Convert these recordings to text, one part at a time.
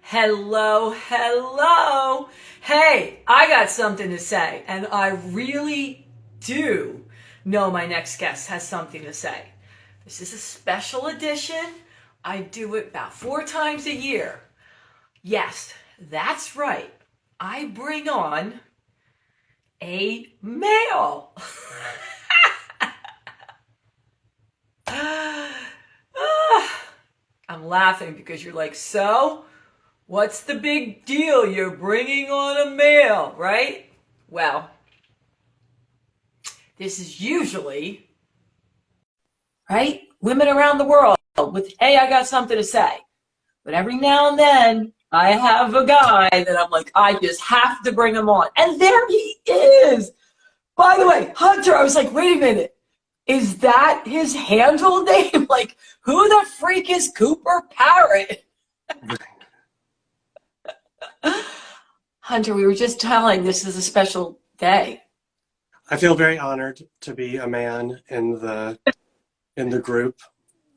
Hello, hello. Hey, I got something to say, and I really do know my next guest has something to say. This is a special edition. I do it about 4 times a year. Yes, that's right. I bring on a male. I'm laughing because you're like, so? What's the big deal? You're bringing on a male, right? Well, this is usually, right? Women around the world with, hey, I got something to say. But every now and then, I have a guy that I'm like, I just have to bring him on. And there he is. By the way, Hunter, I was like, wait a minute. Is that his handle name? Like, who the freak is Cooper Parrott? Hunter, we were just telling this is a special day. I feel very honored to be a man in the group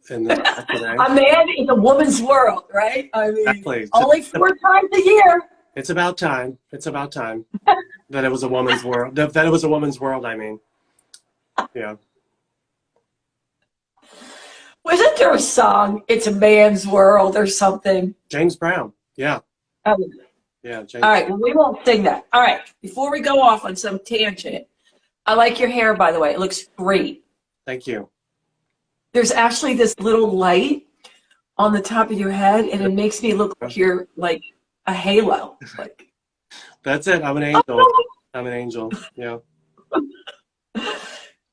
today. A man in a woman's world, right? I mean, Exactly. only 4 times a year. It's about time. It's about time that it was a woman's world. That it was a woman's world. I mean, yeah. Wasn't there a song, It's a Man's World or something? James Brown. Yeah. Oh. Yeah. James. All right, well, we won't sing that. All right, before we go off on some tangent, I like your hair, by the way. It looks great. Thank you. There's actually this little light on the top of your head, and it makes me look like you're like a halo. Like, That's it. I'm an angel. I'm an angel. Yeah.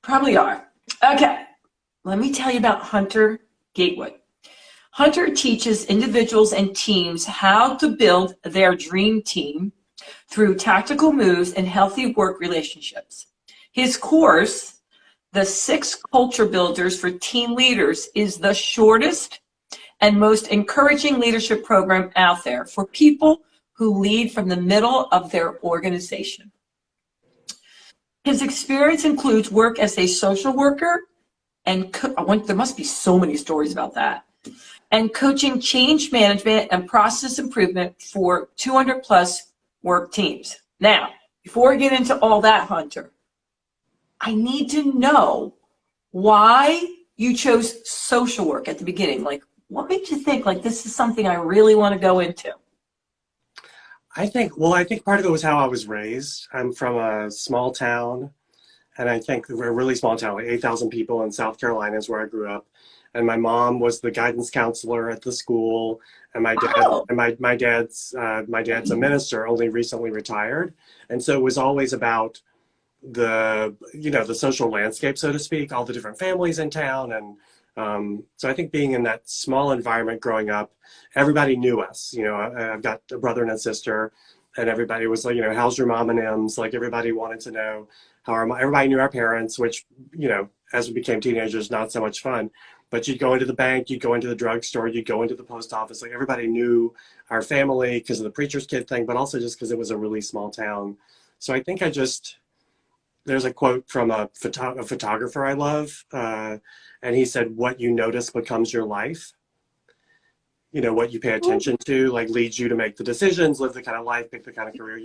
probably are. Okay, let me tell you about Hunter Gatewood. Hunter teaches individuals and teams how to build their dream team through tactical moves and healthy work relationships. His course, The 6 Culture Builders for Team Leaders, is the shortest and most encouraging leadership program out there for people who lead from the middle of their organization. His experience includes work as a social worker, and there must be so many stories about that, and coaching change management and process improvement for 200 plus work teams. Now, before we get into all that, Hunter, I need to know why you chose social work at the beginning. Like, what made you think, like, this is something I really want to go into? I think part of it was how I was raised. I'm from a small town, and I think we're a really small town, like 8,000 people in South Carolina is where I grew up. And my mom was the guidance counselor at the school, and my dad's a minister, only recently retired, and so it was always about the social landscape, so to speak, all the different families in town, and so I think being in that small environment growing up, everybody knew us. I've got a brother and a sister, and everybody was like, how's your mom and M's? Like everybody wanted to know everybody knew our parents, which as we became teenagers, not so much fun. But you'd go into the bank, you'd go into the drugstore, you'd go into the post office. Like everybody knew our family because of the preacher's kid thing, but also just because it was a really small town. So I think there's a quote from a photographer I love, and he said, "What you notice becomes your life." What you pay attention to, like, leads you to make the decisions, live the kind of life, pick the kind of career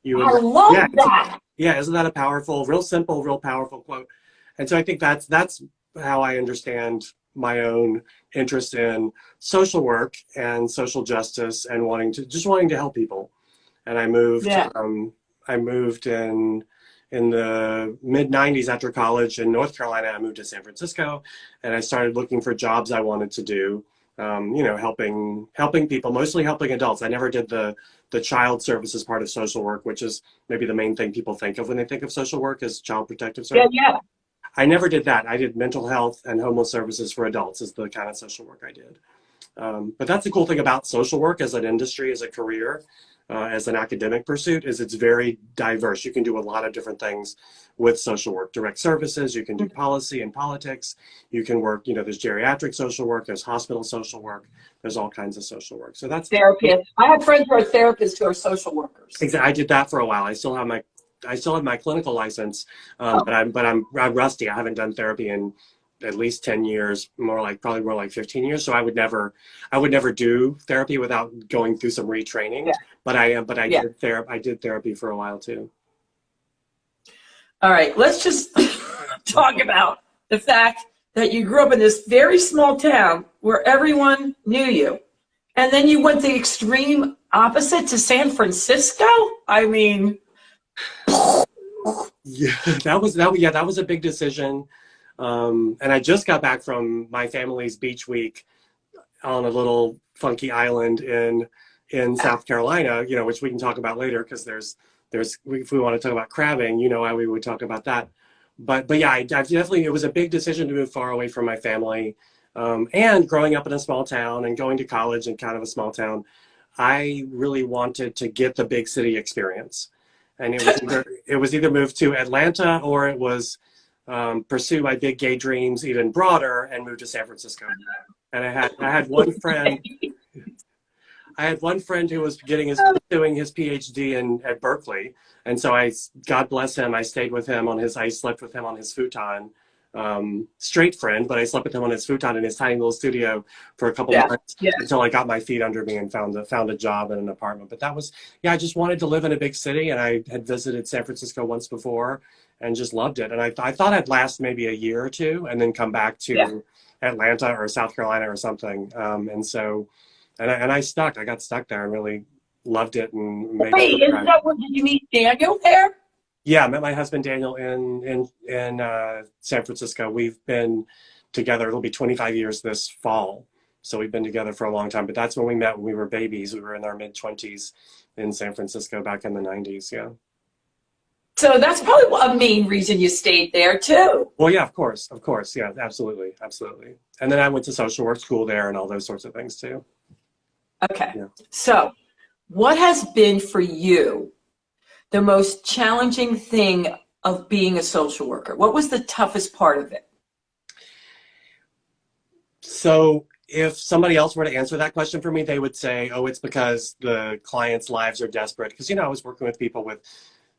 you I love that. Yeah, isn't that a powerful, real simple, real powerful quote? And so I think that's how I understand my own interest in social work and social justice and wanting to help people. And I moved in the mid 90s after college in North Carolina. I moved to San Francisco, and I started looking for jobs I wanted to do, helping people, mostly helping adults. I never did the child services part of social work, which is maybe the main thing people think of when they think of social work, is child protective services. Yeah. I never did that. I did mental health and homeless services for adults is the kind of social work I did. But that's the cool thing about social work as an industry, as a career, as an academic pursuit, is it's very diverse. You can do a lot of different things with social work. Direct services, you can do policy and politics. You can work, there's geriatric social work, there's hospital social work, there's all kinds of social work. So that's therapists. I have friends who are therapists who are social workers. Exactly. I did that for a while. I still have my clinical license, but I'm rusty. I haven't done therapy in at least 10 years, probably more like 15 years. So I would never do therapy without going through some retraining. Yeah. But I Yeah. did therapy for a while too. All right, let's just talk about the fact that you grew up in this very small town where everyone knew you. And then you went the extreme opposite to San Francisco? I mean, Yeah, that was a big decision. And I just got back from my family's beach week on a little funky island in South Carolina, which we can talk about later because there's if we want to talk about crabbing, why we would talk about that. But yeah, I definitely, it was a big decision to move far away from my family. And growing up in a small town and going to college in kind of a small town, I really wanted to get the big city experience. And it was either move to Atlanta or it was pursue my big gay dreams even broader and move to San Francisco. And I had one friend. I had one friend who was doing his PhD at Berkeley, and so God bless him, I stayed with him I slept with him on his futon. Straight friend, but I slept with him on his futon in his tiny little studio for a couple months until I got my feet under me and found a job in an apartment. But that was, I just wanted to live in a big city, and I had visited San Francisco once before and just loved it. And I thought I'd last maybe a year or two and then come back to Atlanta or South Carolina or something. And I stuck. I got stuck there and really loved it. And made wait, isn't that where did you meet Daniel there? Yeah, I met my husband Daniel in San Francisco. We've been together. It'll be 25 years this fall. So we've been together for a long time. But that's when we met when we were babies. We were in our mid-20s in San Francisco back in the 90s. Yeah. So that's probably a main reason you stayed there too. Well, yeah, of course. Yeah, absolutely. And then I went to social work school there and all those sorts of things too. Okay. Yeah. So what has been for you the most challenging thing of being a social worker? What was the toughest part of it? So if somebody else were to answer that question for me, they would say, oh, it's because the clients' lives are desperate. Because, I was working with people with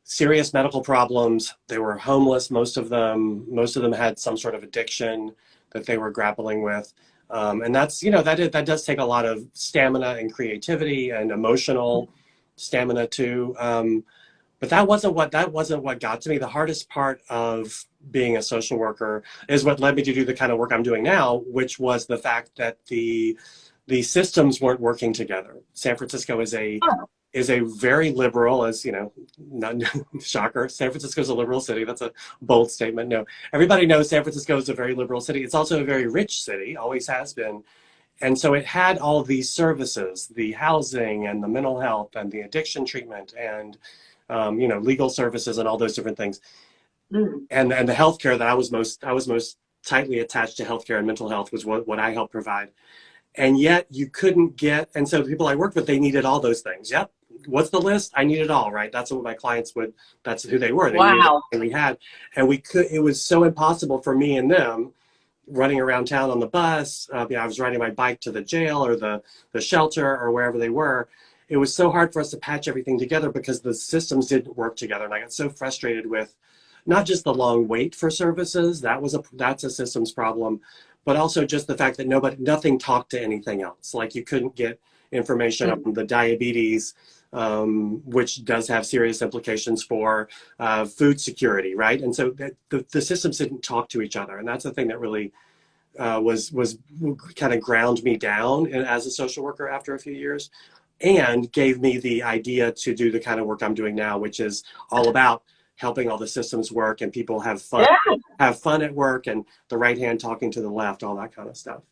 serious medical problems. They were homeless, most of them. Most of them had some sort of addiction that they were grappling with. And that's, that does take a lot of stamina and creativity and emotional stamina too. But that wasn't what got to me. The hardest part of being a social worker is what led me to do the kind of work I'm doing now, which was the fact that the systems weren't working together. San Francisco is a very liberal, as not shocker. San Francisco is a liberal city. That's a bold statement. No, everybody knows San Francisco is a very liberal city. It's also a very rich city, always has been. And so it had all these services, the housing and the mental health and the addiction treatment and legal services and all those different things. And the healthcare that I was most tightly attached to healthcare and mental health was what I helped provide. And yet you couldn't get, and so the people I worked with, they needed all those things. Yep. What's the list? I need it all, right? That's what my clients that's who they were. They wow. And we had, and it was so impossible for me and them running around town on the bus. I was riding my bike to the jail or the shelter or wherever they were. It was so hard for us to patch everything together because the systems didn't work together. And I got so frustrated with not just the long wait for services, that's a systems problem, but also just the fact that nothing talked to anything else. Like you couldn't get information on the diabetes, which does have serious implications for food security, right? And so the systems didn't talk to each other. And that's the thing that really was kind of ground me down as a social worker after a few years, and gave me the idea to do the kind of work I'm doing now, which is all about helping all the systems work and people have fun at work, and the right hand talking to the left, all that kind of stuff.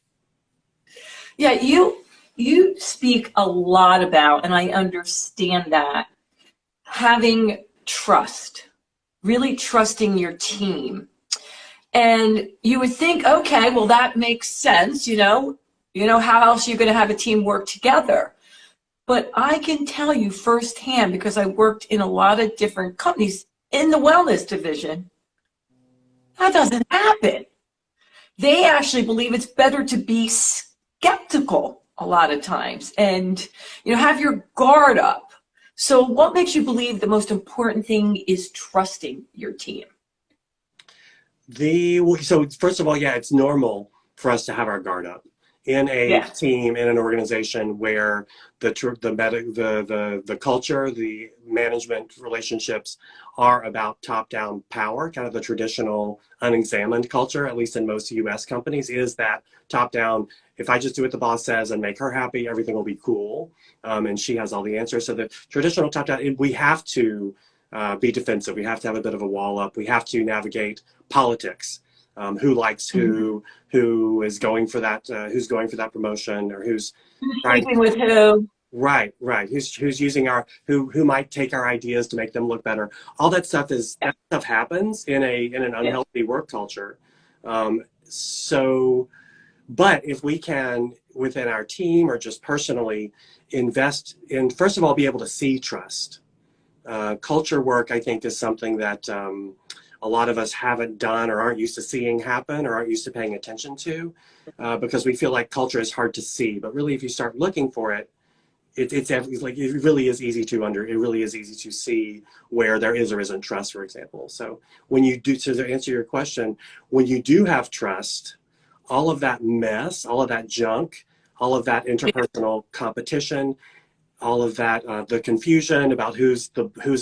Yeah, you speak a lot about, and I understand that, having trust, really trusting your team. And you would think, okay, well, that makes sense, how else are you going to have a team work together? But I can tell you firsthand, because I worked in a lot of different companies in the wellness division, that doesn't happen. They actually believe it's better to be skeptical a lot of times and, have your guard up. So what makes you believe the most important thing is trusting your team? So first of all, yeah, it's normal for us to have our guard up in a Yeah. team, in an organization where the culture, the management relationships are about top-down power. Kind of the traditional unexamined culture, at least in most US companies, is that top-down. If I just do what the boss says and make her happy, everything will be cool, and she has all the answers. So the traditional top-down, we have to be defensive. We have to have a bit of a wall up. We have to navigate politics. Who likes who is going for that, who's going for that promotion, or who's trying. Sleeping with who? Right, right. Who's using who might take our ideas to make them look better. All Yeah. that stuff happens in an Yeah. unhealthy work culture. So, but if we can within our team or just personally invest in, first of all, be able to see trust. Culture work, I think, is something that a lot of us haven't done or aren't used to seeing happen or aren't used to paying attention to, because we feel like culture is hard to see. But really, if you start looking for it, it's like it really is easy to see where there is or isn't trust, for example. So when you do, to answer your question, when you do have trust, all of that mess, all of that junk, all of that interpersonal competition, all of that, the confusion about who's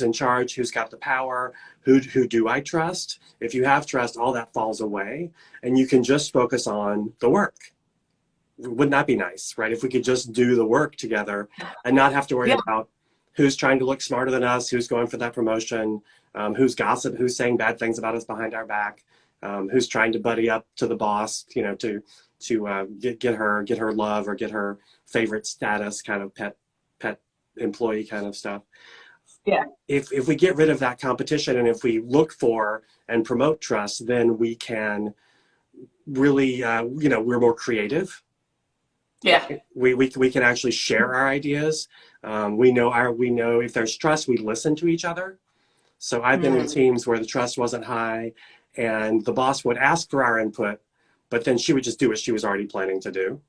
in charge, who's got the power, who do I trust? If you have trust, all that falls away, and you can just focus on the work. Wouldn't that be nice, right? If we could just do the work together and not have to worry Yeah. about who's trying to look smarter than us, who's going for that promotion, who's gossip, who's saying bad things about us behind our back, who's trying to buddy up to the boss, to get her love or get her favorite status, kind of pet employee kind of stuff. Yeah. If we get rid of that competition and if we look for and promote trust, then we can really, we're more creative. Yeah. We can actually share our ideas. We know if there's trust, we listen to each other. So I've been in teams where the trust wasn't high, and the boss would ask for our input, but then she would just do what she was already planning to do.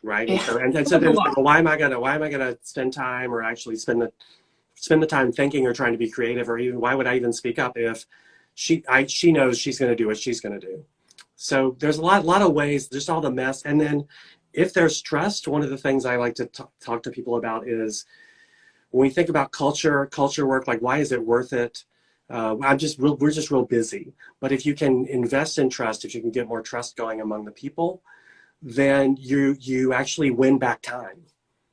Right. Yeah. And so then like, well, why am I gonna spend time or actually spend the time thinking or trying to be creative, or even why would I even speak up if she knows she's gonna do what she's gonna do. So there's a lot of ways, just all the mess. And then if there's trust, one of the things I like to talk to people about is when we think about culture work, like why is it worth it? We're just real busy. But if you can invest in trust, if you can get more trust going among the people, then you actually win back time.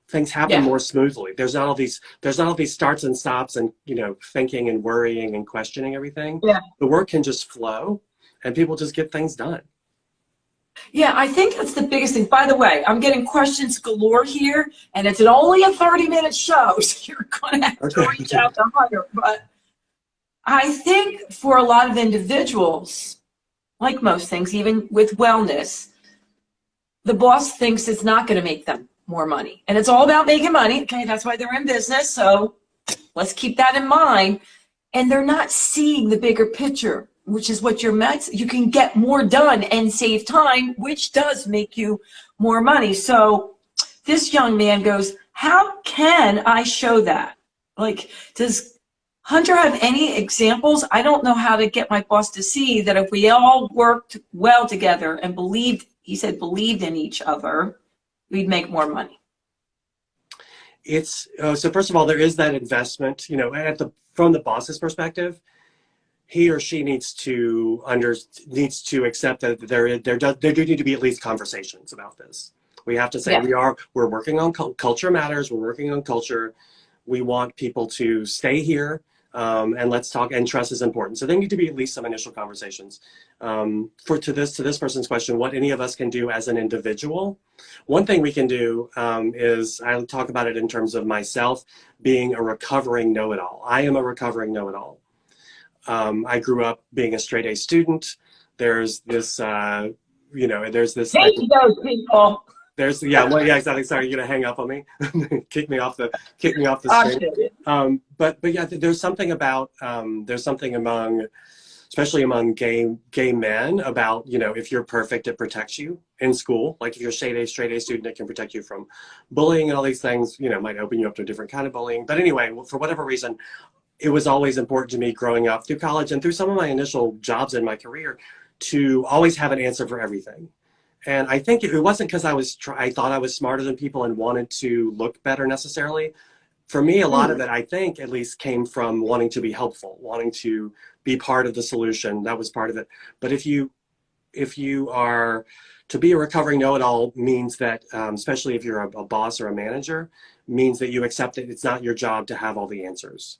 Things happen more smoothly. There's not all these starts and stops and thinking and worrying and questioning everything. Yeah. The work can just flow and people just get things done. Yeah, I think that's the biggest thing. By the way, I'm getting questions galore here, and it's only a 30-minute show, so you're going to have to reach out to Hunter. But I think for a lot of individuals, like most things, even with wellness, the boss thinks it's not going to make them more money. And it's all about making money. Okay, that's why they're in business. So let's keep that in mind. And they're not seeing the bigger picture, which is what you can get more done and save time, which does make you more money. So this young man goes, how can I show that? Like, does Hunter have any examples? I don't know how to get my boss to see that if we all worked well together and believed in each other, we'd make more money. It's so first of all, there is that investment, from the boss's perspective. He or she needs to accept that there do need to be at least conversations about this. We have to say we're working on culture matters. We're working on culture. We want people to stay here, and let's talk. And trust is important. So there need to be at least some initial conversations. To this person's question, what any of us can do as an individual. One thing we can do is I talk about it in terms of myself being a recovering know-it-all. I am a recovering know-it-all. I grew up being a straight A student. There's this, there's this. Hate those people. Exactly. Sorry, you're gonna hang up on me, kick me off the screen. But yeah, there's something about especially among gay men about if you're perfect, it protects you in school. Like if you're a straight A student, it can protect you from bullying and all these things. Might open you up to a different kind of bullying. But anyway, for whatever reason, it was always important to me growing up through college and through some of my initial jobs in my career to always have an answer for everything. And I think it wasn't because I thought I was smarter than people and wanted to look better necessarily. For me, a lot of it, I think, at least came from wanting to be helpful, wanting to be part of the solution. That was part of it. But if you are to be a recovering know-it-all means that, especially if you're a boss or a manager, means that you accept that it's not your job to have all the answers.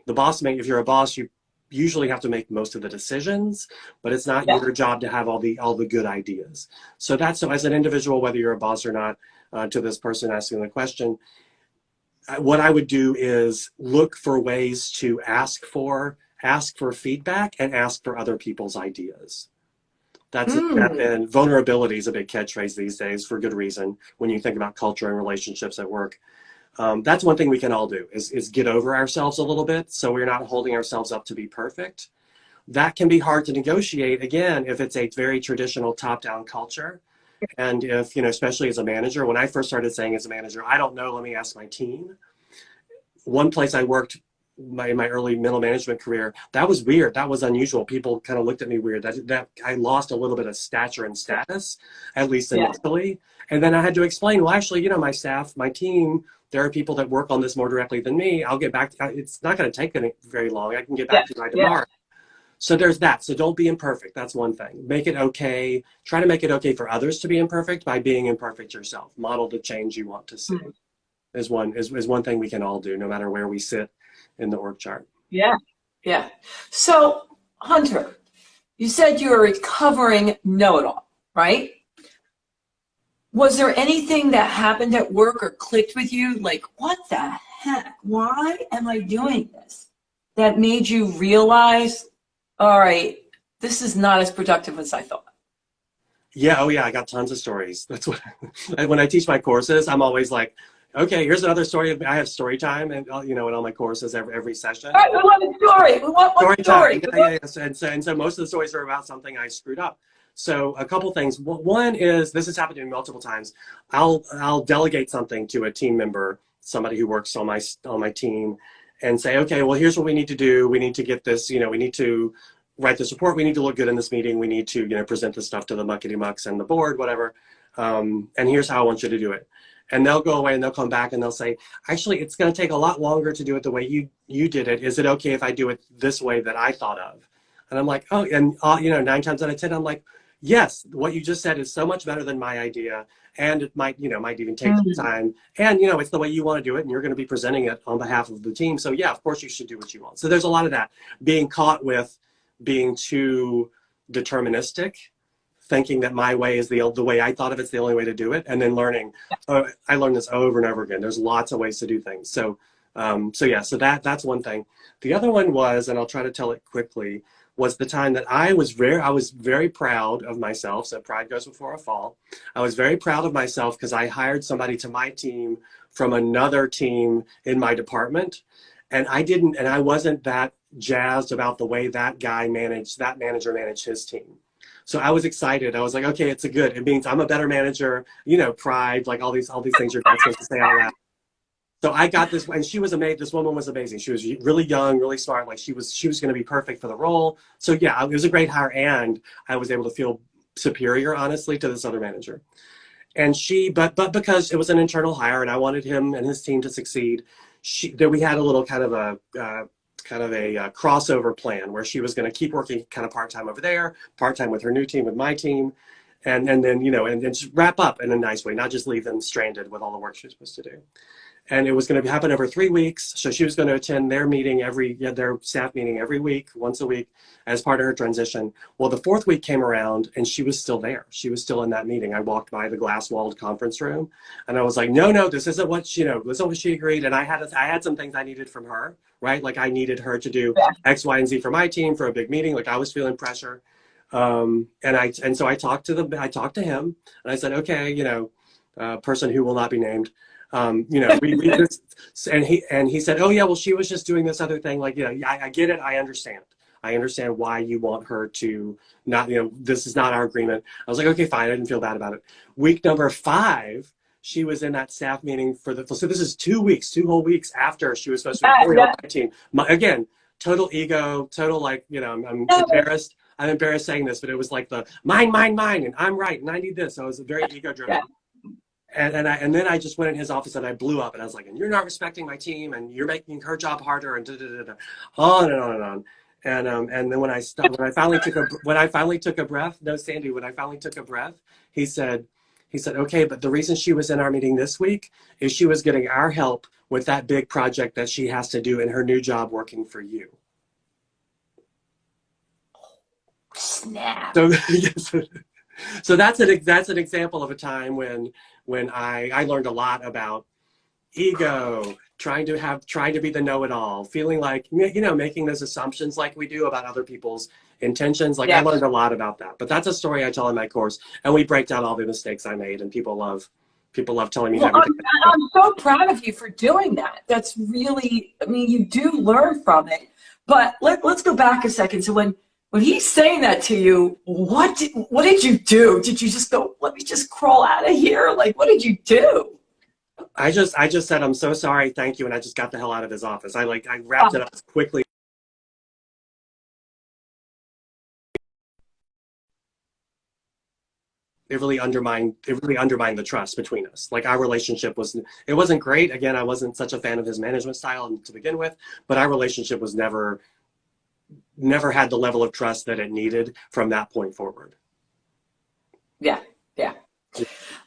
If you're a boss, you usually have to make most of the decisions, but it's not your job to have all the good ideas. So as an individual, whether you're a boss or not, to this person asking the question, what I would do is look for ways to ask for feedback and ask for other people's ideas. And vulnerability is a big catchphrase these days for good reason when you think about culture and relationships at work. That's one thing we can all do is get over ourselves a little bit so we're not holding ourselves up to be perfect. That can be hard to negotiate, again, if it's a very traditional top-down culture. And if, especially as a manager, when I first started saying as a manager, I don't know, let me ask my team. One place I worked in my early middle management career, that was weird. That was unusual. People kind of looked at me weird. That I lost a little bit of stature and status, at least initially. And then I had to explain, well, actually, my staff, my team, there are people that work on this more directly than me. I'll get back to, it's not going to take very long. I can get back to you by tomorrow. So there's that. So don't be imperfect. That's one thing. Make it okay. Try to make it okay for others to be imperfect by being imperfect yourself. Model the change you want to see is one thing we can all do, no matter where we sit in the org chart. Yeah. So, Hunter, you said you're a recovering know-it-all, right? Was there anything that happened at work or clicked with you? Like, what the heck? Why am I doing this? That made you realize, all right, this is not as productive as I thought. Yeah. Oh yeah. I got tons of stories. That's what, when I teach my courses, I'm always like, okay, here's another story. I have story time and, in all my courses every session. All right, we want a story. We want one story. Yeah. And so most of the stories are about something I screwed up. So a couple things. One is, this has happened to me multiple times. I'll delegate something to a team member, somebody who works on my team, and say, okay, well, here's what we need to do. We need to get this, we need to write this report. We need to look good in this meeting. We need to, present this stuff to the muckety mucks and the board, whatever. And here's how I want you to do it. And they'll go away and they'll come back and they'll say, actually, it's going to take a lot longer to do it the way you did it. Is it okay if I do it this way that I thought of? And I'm like, oh, and 9 times out of 10, I'm like, yes, what you just said is so much better than my idea. And it might even take some time. And, it's the way you want to do it. And you're going to be presenting it on behalf of the team. So yeah, of course you should do what you want. So there's a lot of that. Being caught with being too deterministic, thinking that my way is the way I thought of it's the only way to do it. And then learning, I learned this over and over again. There's lots of ways to do things. So that's one thing. The other one was, and I'll try to tell it quickly, was the time that I was very proud of myself. So pride goes before a fall. I was very proud of myself because I hired somebody to my team from another team in my department. And I wasn't that jazzed about the way that manager managed his team. So I was excited. I was like, okay, it means I'm a better manager, pride, like all these things you're not supposed to say out loud. So I got this, and she was amazing. This woman was amazing. She was really young, really smart. Like she was going to be perfect for the role. So yeah, it was a great hire, and I was able to feel superior, honestly, to this other manager. And but because it was an internal hire, and I wanted him and his team to succeed, we had a little kind of a crossover plan where she was going to keep working kind of part-time over there, part-time with her new team, with my team, and then and then just wrap up in a nice way, not just leave them stranded with all the work she was supposed to do. And it was going to happen over 3 weeks. So she was going to attend their meeting their staff meeting every week, once a week, as part of her transition. Well, the 4th week came around and she was still there. She was still in that meeting. I walked by the glass-walled conference room and I was like, no, this isn't what this isn't what she agreed. And I had some things I needed from her, right? Like I needed her to do X, Y, and Z for my team for a big meeting. Like I was feeling pressure. So I talked to him and I said, okay, person who will not be named. And he said, oh yeah, well, she was just doing this other thing. Like, I get it. I understand why you want her to not, this is not our agreement. I was like, okay, fine. I didn't feel bad about it. Week number 5, she was in that staff meeting so this is 2 whole weeks after she was supposed to be on my team. Again, total ego, total, like, I'm embarrassed. I'm embarrassed saying this, but it was like the mine, and I'm right, and I need this. So I was very ego driven. Yeah. And then I just went in his office and I blew up and I was like, and you're not respecting my team and you're making her job harder and on and on and on. And then when I finally took a breath, no, Sandy, when I finally took a breath, he said, okay, but the reason she was in our meeting this week is she was getting our help with that big project that she has to do in her new job working for you. Snap. So, so that's an example of a time when I learned a lot about ego, trying to be the know-it-all, feeling like, making those assumptions like we do about other people's intentions. Like, yeah. I learned a lot about that. But that's a story I tell in my course, and we break down all the mistakes I made, and people love telling me everything. I'm so proud of you for doing that. That's really, I mean, you do learn from it. But let's go back a second. So when he's saying that to you, what did you do? Did you just go, let me just crawl out of here? Like, what did you do? I just said, I'm so sorry, thank you, and I just got the hell out of his office. I wrapped it up quickly. It really undermined the trust between us. Like, our relationship wasn't great. Again, I wasn't such a fan of his management style to begin with, but our relationship was never had the level of trust that it needed from that point forward. Yeah.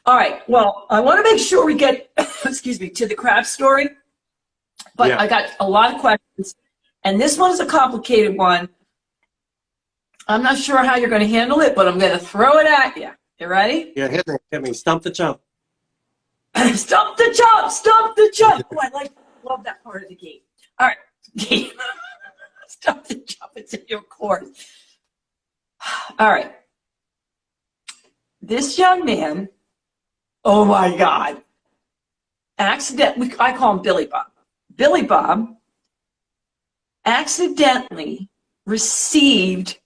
All right. Well, I want to make sure we get, excuse me, to the crab story, but yeah. I got a lot of questions, and this one is a complicated one. I'm not sure how you're going to handle it, but I'm going to throw it at you. You ready? Yeah, hit me. Stump the chump. Stump the chump. Oh, I love that part of the game. All right. Stump the chump. It's in your course. All right. This young man, oh my God, accidentally, I call him Billy Bob. Billy Bob accidentally received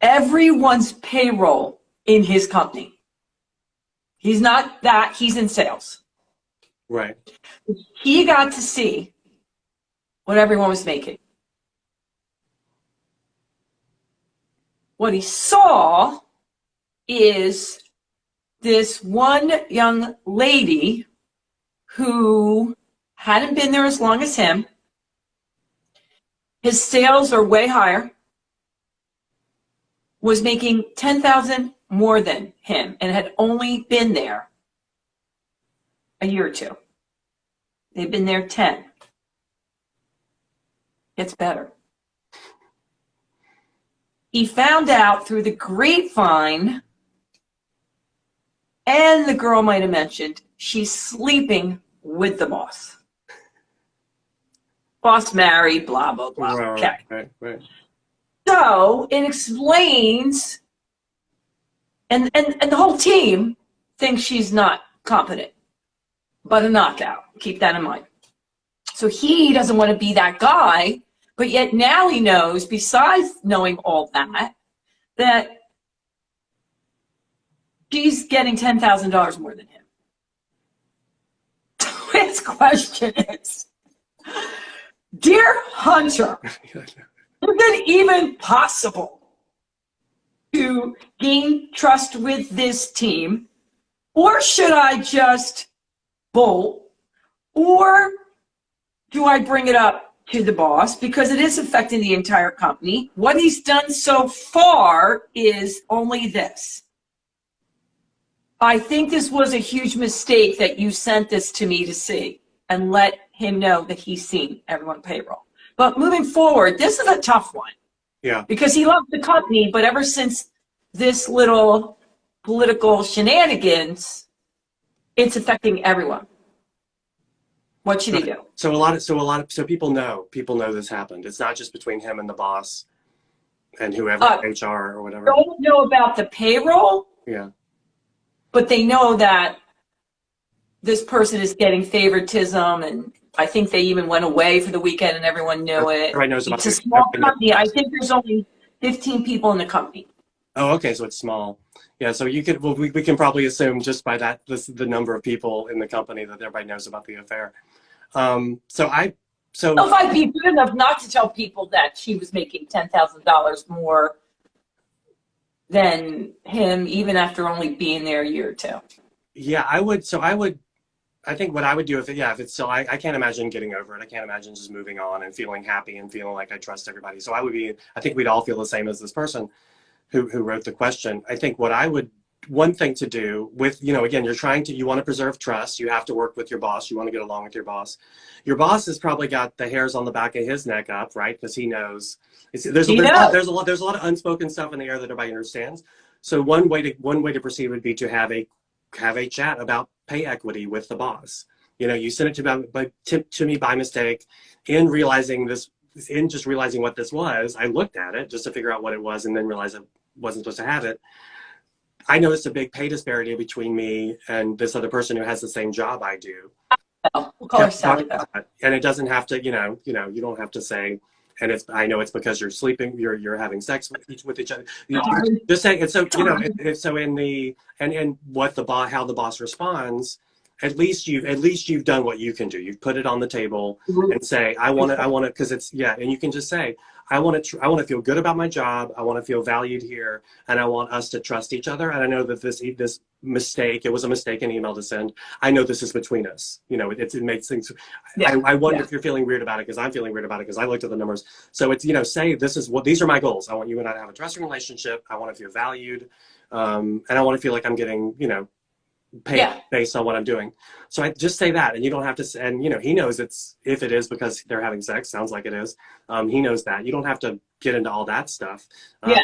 everyone's payroll in his company. He's not that, he's in sales. Right. He got to see what everyone was making. What he saw is this one young lady who hadn't been there as long as him. His sales are way higher, was making $10,000 more than him, and had only been there a year or two. They've been there 10. It's better. He found out through the grapevine, and the girl might have mentioned, she's sleeping with the boss. Boss married, blah, blah, blah. Right, okay. Right. So it explains, and the whole team thinks she's not competent, but a knockout. Keep that in mind. So he doesn't want to be that guy, but yet now he knows, besides knowing all that she's getting $10,000 more than him. His question is, dear Hunter, is it even possible to gain trust with this team? Or should I just bolt? Or do I bring it up to the boss? Because it is affecting the entire company. What he's done so far is only this. I think this was a huge mistake that you sent this to me to see and let him know that he's seen everyone payroll. But moving forward, this is a tough one. Yeah. Because he loves the company, but ever since this little political shenanigans, it's affecting everyone. What should he do? So people know this happened. It's not just between him and the boss and whoever, HR or whatever. Don't know about the payroll. Yeah. But they know that this person is getting favoritism, and I think they even went away for the weekend and everyone knew it. Everybody knows about it. It's a small company. I think there's only 15 people in the company. Oh, okay, so it's small. Yeah, so we can probably assume just by that, the number of people in the company that everybody knows about the affair. So So if I'd be good enough not to tell people that she was making $10,000 more than him, even after only being there a year or two. yeah, I would. So I would. I think what I would do if if it's still, I can't imagine getting over it. I can't imagine just moving on and feeling happy and feeling like I trust everybody. So I think we'd all feel the same as this person who wrote the question. I think one thing to do with, again, you want to preserve trust. You have to work with your boss. You want to get along with your boss. Your boss has probably got the hairs on the back of his neck up, right? Because he knows. There's a lot of unspoken stuff in the air that everybody understands. So one way to proceed would be to have a chat about pay equity with the boss. You sent it to me by mistake. In just realizing what this was, I looked at it just to figure out what it was, and then realized I wasn't supposed to have it. I noticed a big pay disparity between me and this other person who has the same job I do. We'll call her Sally, though. And it doesn't have to, you don't have to say, and I know it's because you're sleeping, you're having sex with each other. Just say, and so, so how the boss responds, at least you've done what you can do. You've put it on the table and say, I want to, because and you can just say, I want to feel good about my job. I want to feel valued here, and I want us to trust each other. And I know that this mistake, it was a mistake, an email to send. I know this is between us. It makes things. Yeah. I wonder if you're feeling weird about it, because I'm feeling weird about it, because I looked at the numbers. So it's say these are my goals. I want you and I to have a trusting relationship. I want to feel valued, and I want to feel like I'm getting paid based on what I'm doing. So I just say that, and you don't have to. And he knows if it is because they're having sex. Sounds like it is. He knows that. You don't have to get into all that stuff.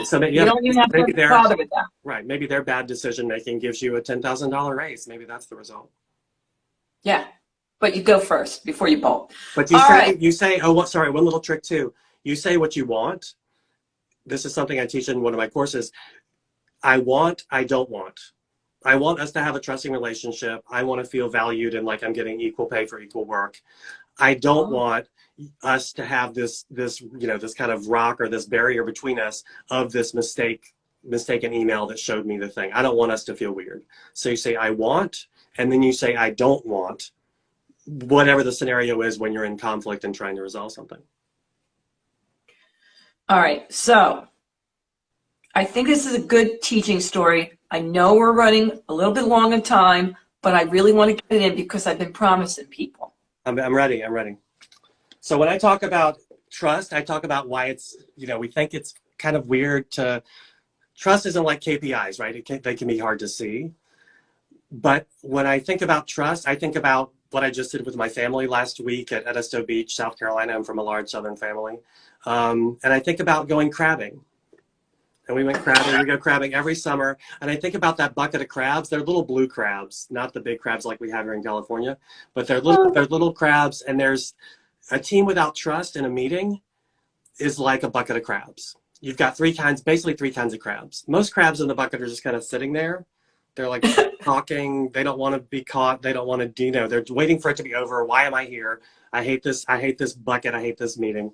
So you don't even have to bother with that. Right. Maybe their bad decision making gives you a $10,000 raise. Maybe that's the result. Yeah, but you go first before you bolt. But you say, one little trick too. You say what you want. This is something I teach in one of my courses. I don't want. I want us to have a trusting relationship. I want to feel valued and like I'm getting equal pay for equal work. I don't want us to have this kind of rock or this barrier between us of this mistaken email that showed me the thing. I don't want us to feel weird. So you say, I want, and then you say, I don't want, whatever the scenario is when you're in conflict and trying to resolve something. All right. So I think this is a good teaching story. I know we're running a little bit long in time, but I really want to get it in because I've been promising people. I'm ready. So when I talk about trust, I talk about why it's, we think it's kind of weird to, trust isn't like KPIs, right? They can be hard to see. But when I think about trust, I think about what I just did with my family last week at Edisto Beach, South Carolina. I'm from a large Southern family. And I think about going crabbing. And we go crabbing every summer. And I think about that bucket of crabs. They're little blue crabs, not the big crabs like we have here in California, but they're little crabs. And there's a team without trust in a meeting is like a bucket of crabs. You've got basically three kinds of crabs. Most crabs in the bucket are just kind of sitting there. They're like talking. They don't want to be caught. They don't want to, they're waiting for it to be over. Why am I here? I hate this bucket. I hate this meeting.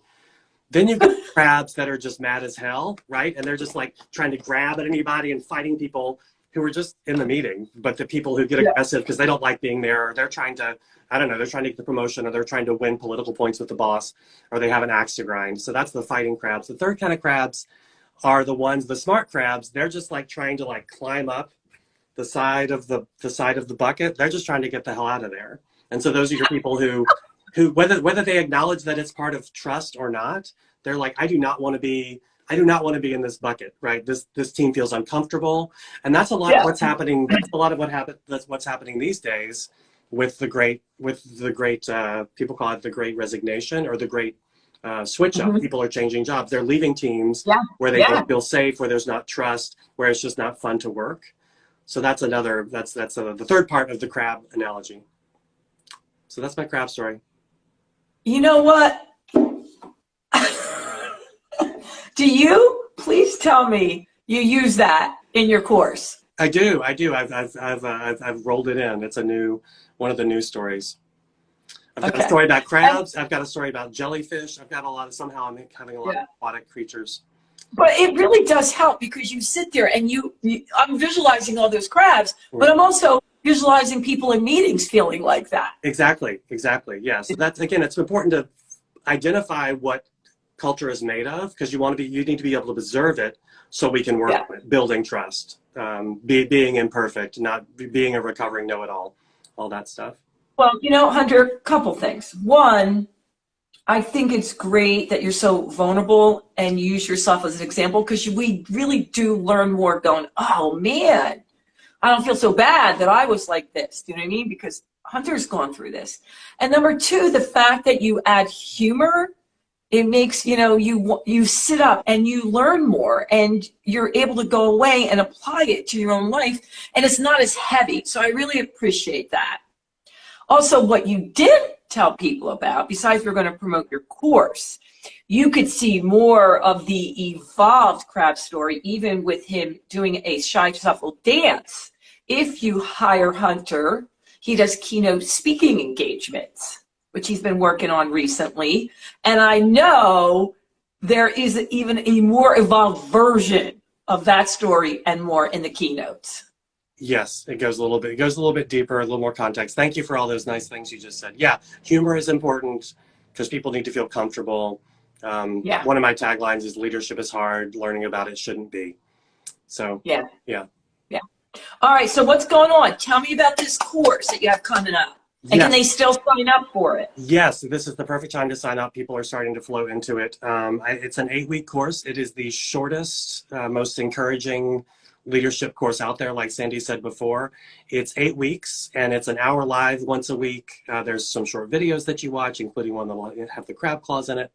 Then you've got crabs that are just mad as hell, right? And they're just like trying to grab at anybody and fighting people who are just in the meeting. But the people who get aggressive because they don't like being there, or they're trying to, they're trying to get the promotion, or they're trying to win political points with the boss, or they have an axe to grind. So that's the fighting crabs. The third kind of crabs are the smart crabs. They're just like trying to like climb up the side of the bucket. They're just trying to get the hell out of there. And so those are your people who whether they acknowledge that it's part of trust or not, they're like, I do not want to be in this bucket, right? This team feels uncomfortable. And that's a lot of what's happening. That's a lot of that's what's happening these days with the great people call it the great resignation, or the great switch up. People are changing jobs. They're leaving teams where they don't feel safe, where there's not trust, where it's just not fun to work. So that's the third part of the crab analogy. So that's my crab story. You know what? Do you? Please tell me you use that in your course. I do. I've rolled it in. It's one of the new stories. I've got a story about crabs. I've got a story about jellyfish. I've got somehow I'm having a lot of aquatic creatures. But it really does help, because you sit there and I'm visualizing all those crabs, but I'm also visualizing people in meetings feeling like that. Exactly. Yeah. So that's, again, it's important identify what culture is made of, because you need to be able to observe it so we can work with building trust, being imperfect, not being a recovering know-it-all, all that stuff. Well, you know, Hunter, a couple things. One, I think it's great that you're so vulnerable and use yourself as an example, because we really do learn more going, oh man, I don't feel so bad that I was like this. Do you know what I mean? Because Hunter's gone through this. And number two, the fact that you add humor, it makes, you know, you sit up and you learn more and you're able to go away and apply it to your own life. And it's not as heavy. So I really appreciate that. Also, what you did tell people about, besides we're going to promote your course, you could see more of the evolved crab story, even with him doing a shy shuffle dance. If you hire Hunter, he does keynote speaking engagements, which he's been working on recently. And I know there is even a more evolved version of that story and more in the keynotes. Yes, it goes a little bit deeper, a little more context. Thank you for all those nice things you just said. Yeah, humor is important because people need to feel comfortable. One of my taglines is leadership is hard, learning about it shouldn't be. So yeah. All right, so what's going on? Tell me about this course that you have coming up. And can they still sign up for it? Yes, this is the perfect time to sign up. People are starting to flow into it. It's an 8-week course. It is the shortest, most encouraging leadership course out there, like Sandy said before. It's 8 weeks, and it's an hour live once a week. There's some short videos that you watch, including one that have the crab claws in it.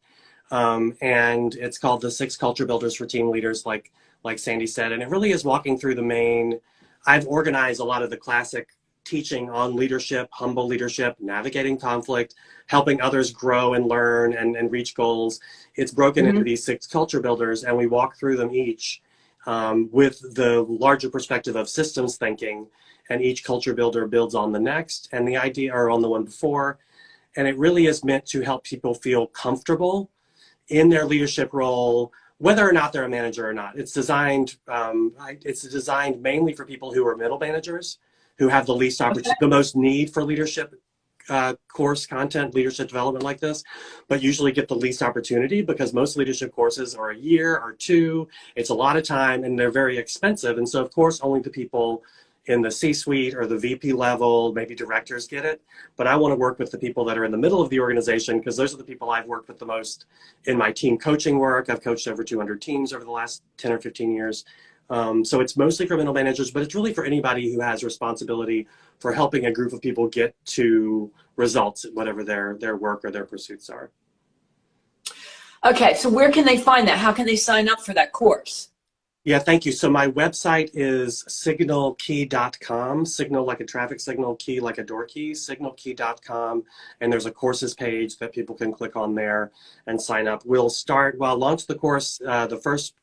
And it's called the 6 Culture Builders for Team Leaders, like Sandy said. And it really is walking through the main. I've organized a lot of the classic teaching on leadership, humble leadership, navigating conflict, helping others grow and learn and reach goals. It's broken into these 6 culture builders, and we walk through them each with the larger perspective of systems thinking, and each culture builder builds on the next and the idea, or on the one before. And it really is meant to help people feel comfortable in their leadership role, whether or not they're a manager or not. It's designed mainly for people who are middle managers, who have the least opportunity, the most need for leadership course content, leadership development like this, but usually get the least opportunity because most leadership courses are a year or 2. It's a lot of time and they're very expensive. And so of course, only the people in the C-suite or the VP level, maybe directors get it. But I want to work with the people that are in the middle of the organization, because those are the people I've worked with the most in my team coaching work. I've coached over 200 teams over the last 10 or 15 years. So it's mostly for middle managers, but it's really for anybody who has responsibility for helping a group of people get to results, whatever their work or their pursuits are. Okay, so where can they find that? How can they sign up for that course? Yeah, thank you. So my website is signalkey.com, signal like a traffic signal, key like a door key, signalkey.com. And there's a courses page that people can click on there and sign up. We'll launch the course the first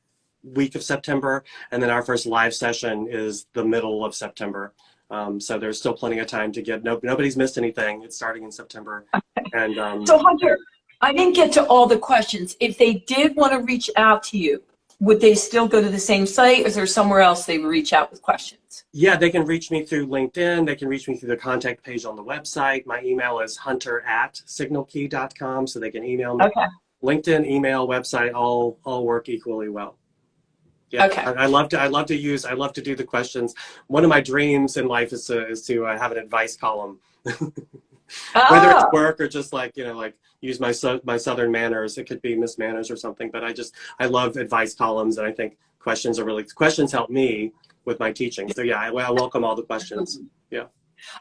week of September, and then our first live session is the middle of September. So there's still plenty of time to get, nobody's missed anything. It's starting in September. And so Hunter, I didn't get to all the questions. If they did want to reach out to you, would they still go to the same site, or is there somewhere else they would reach out with questions? Yeah, they can reach me through LinkedIn. They can reach me through the contact page on the website. My email is hunter@signalkey.com, so they can email me. Okay. LinkedIn, email, website, all work equally well. Yeah, okay. I love to do the questions. One of my dreams in life is to have an advice column, whether it's work or just like use my Southern manners. It could be Miss Manners or something. But I love advice columns, and I think questions help me with my teaching. So yeah, I welcome all the questions. Yeah.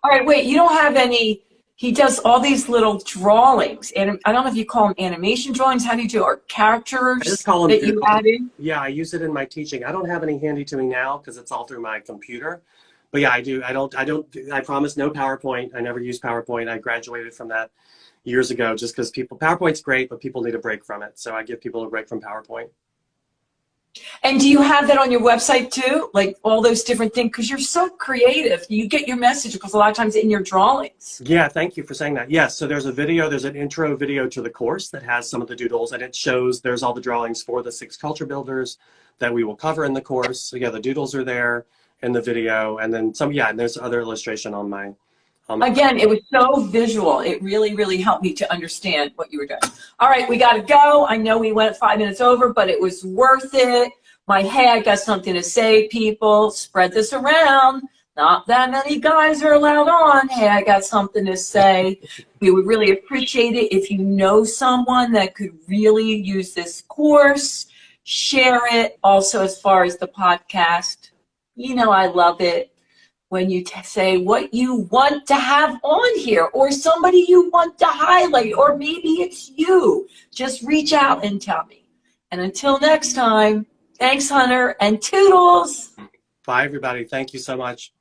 All right, wait. You don't have any. He does all these little drawings, and I don't know if you call them animation drawings. How do you do, or characters I just call them that you add in? Yeah, I use it in my teaching. I don't have any handy to me now because it's all through my computer. But yeah, I do. I promise no PowerPoint. I never use PowerPoint. I graduated from that years ago just because PowerPoint's great, but people need a break from it. So I give people a break from PowerPoint. And do you have that on your website too? Like all those different things? Because you're so creative. You get your message because a lot of times in your drawings. Yeah, thank you for saying that. Yes, so there's an intro video to the course that has some of the doodles, and it shows there's all the drawings for the 6 culture builders that we will cover in the course. So yeah, the doodles are there in the video, and then and there's other illustration on my Again, it was so visual. It really, really helped me to understand what you were doing. All right, we got to go. I know we went 5 minutes over, but it was worth it. Hey, I got something to say, people. Spread this around. Not that many guys are allowed on. Hey, I got something to say. We would really appreciate it if you know someone that could really use this course. Share it. Also, as far as the podcast, I love it when you say what you want to have on here, or somebody you want to highlight, or maybe it's you. Just reach out and tell me. And until next time, thanks, Hunter, and toodles. Bye, everybody. Thank you so much.